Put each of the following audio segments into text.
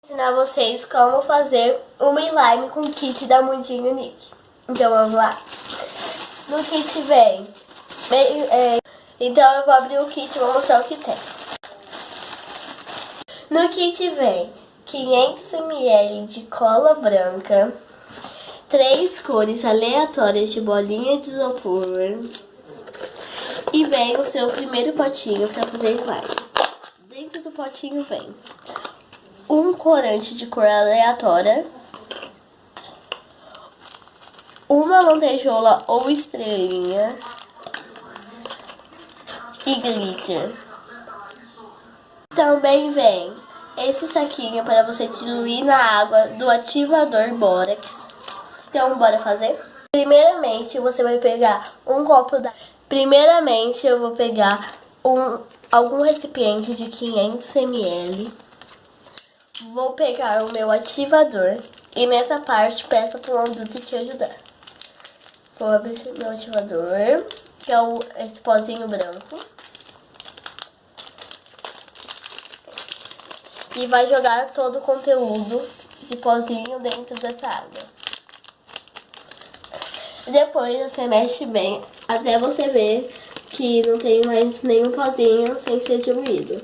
Ensinar vocês como fazer uma slime com o kit da Mundinho Nick. Então vamos lá. No kit vem então eu vou abrir o kit e vou mostrar o que tem. No kit vem 500 ml de cola branca, 3 cores aleatórias de bolinha de isopor e vem o seu primeiro potinho para fazer slime. Dentro do potinho vem um corante de cor aleatória, uma lantejola ou estrelinha e glitter. Também vem esse saquinho para você diluir na água do ativador bórax. Então, bora fazer? Primeiramente, você vai pegar um copo d'água. Primeiramente, eu vou pegar algum recipiente de 500 ml. Vou pegar o meu ativador e nessa parte peço para um adulto te ajudar. Vou abrir esse meu ativador, que é esse pozinho branco. E vai jogar todo o conteúdo de pozinho dentro dessa água. Depois você mexe bem até você ver que não tem mais nenhum pozinho sem ser diluído.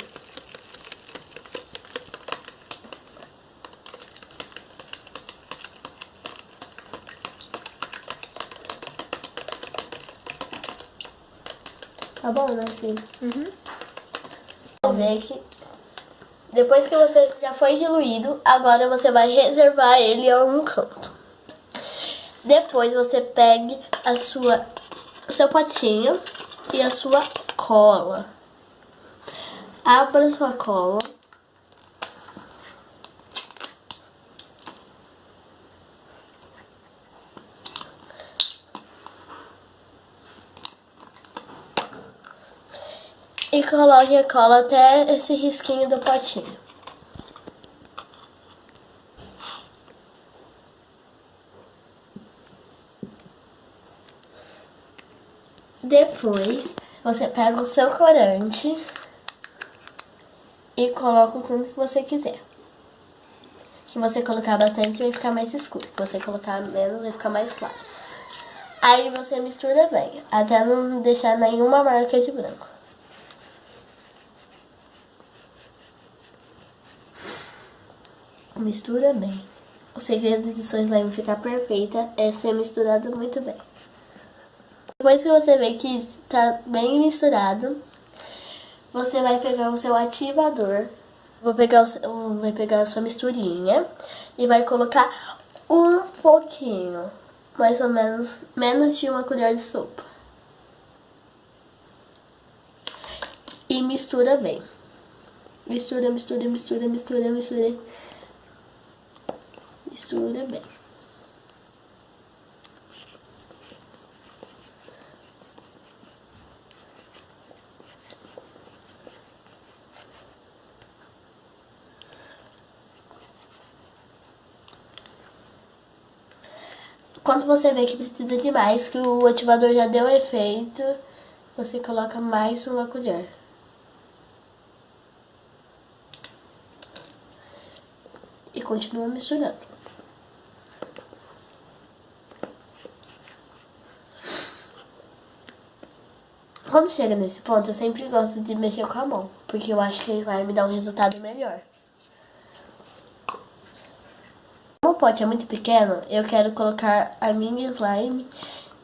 Tá bom, né, assim? Vamos ver que depois que você já foi diluído, agora você vai reservar ele em um canto. Depois você pegue o seu potinho e a sua cola. Abra a sua cola. E coloque a cola até esse risquinho do potinho. Depois, você pega o seu corante e coloca o tanto que você quiser. Se você colocar bastante, vai ficar mais escuro. Se você colocar menos, vai ficar mais claro. Aí você mistura bem, até não deixar nenhuma marca de branco. Mistura bem. O segredo de sua slime ficar perfeita é ser misturado muito bem. Depois que você vê que está bem misturado, você vai pegar o seu ativador. Vai pegar a sua misturinha e vai colocar um pouquinho, mais ou menos de uma colher de sopa. E mistura bem. Mistura, mistura, mistura, mistura, mistura. Mistura bem. Quando você vê que precisa de mais, que o ativador já deu efeito, você coloca mais uma colher. E continua misturando. Quando chega nesse ponto, eu sempre gosto de mexer com a mão, porque eu acho que vai me dar um resultado melhor. Como o pote é muito pequeno, eu quero colocar a minha slime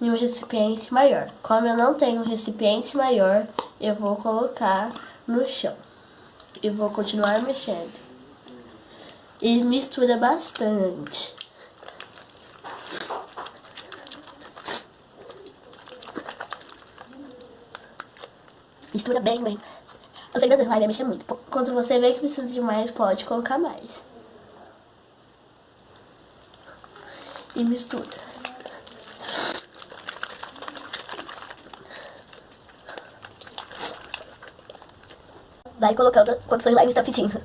em um recipiente maior. Como eu não tenho um recipiente maior, eu vou colocar no chão. E vou continuar mexendo. E mistura bastante. Mistura bem, bem. O segredo do slime é mexer muito. Quando você vê que precisa de mais, pode colocar mais. E mistura. Vai colocando quando seu slime está pedindo.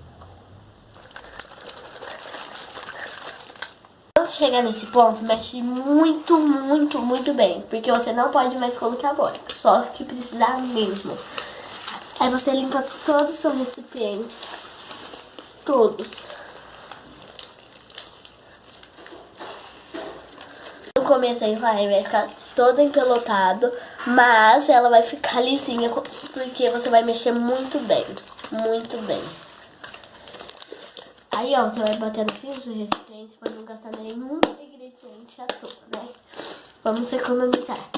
Quando chegar nesse ponto, mexe muito, muito, muito bem. Porque você não pode mais colocar bórax. Só que precisar mesmo. Aí você limpa todo o seu recipiente. Todo. começo a slime vai ficar todo empelotado, mas ela vai ficar lisinha porque você vai mexer muito bem, muito bem. Aí, ó, você vai batendo assim os recipientes para não gastar nenhum ingrediente à toa, né? Vamos economizar.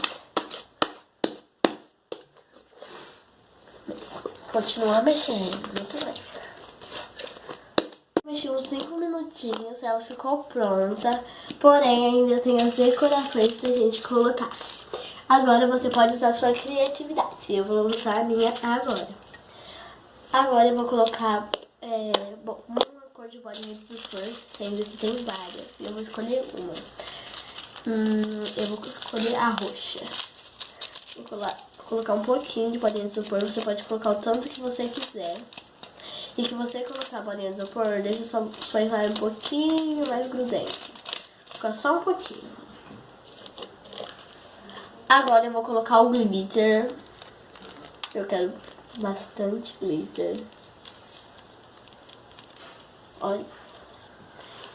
Continua mexendo, muito bem. Mexi uns 5 minutinhos, ela ficou pronta, porém ainda tem as decorações pra gente colocar. Agora você pode usar a sua criatividade, eu vou usar a minha agora. Agora eu vou colocar uma cor de bolinha de isopor, sendo que tem várias, e eu vou escolher uma. Eu vou escolher a roxa. Vou colocar um pouquinho de bolinha de isopor, você pode colocar o tanto que você quiser. E que você colocar a bolinha de isopor, deixa sua slime um pouquinho mais grudento. Fica só um pouquinho. Agora eu vou colocar o glitter. Eu quero bastante glitter. Olha.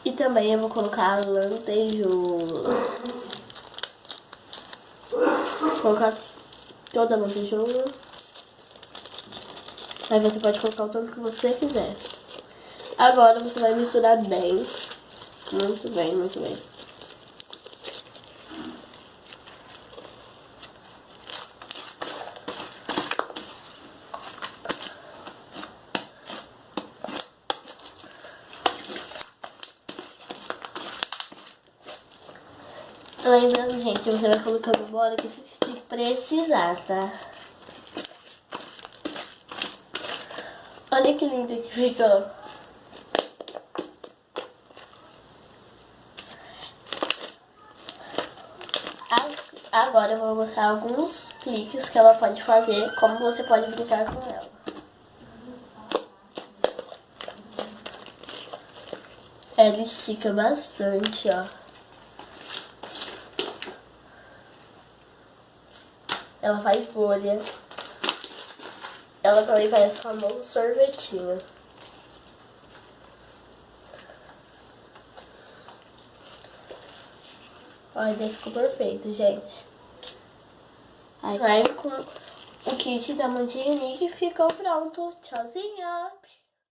E também eu vou colocar a lantejoula. Vou colocar toda a lantejoula. Aí você pode colocar o tanto que você quiser. Agora você vai misturar bem. Muito bem, muito bem. Lembrando, gente, você vai colocando embora que se precisar, tá? Olha que lindo que ficou. Agora eu vou mostrar alguns cliques que ela pode fazer, como você pode brincar com ela. Ela estica bastante, ó. Ela faz bolha. Ela também parece o famoso sorvetinho. Olha, ficou perfeito, gente. Aí com o kit da Monte Unique ficou pronto. Tchauzinho!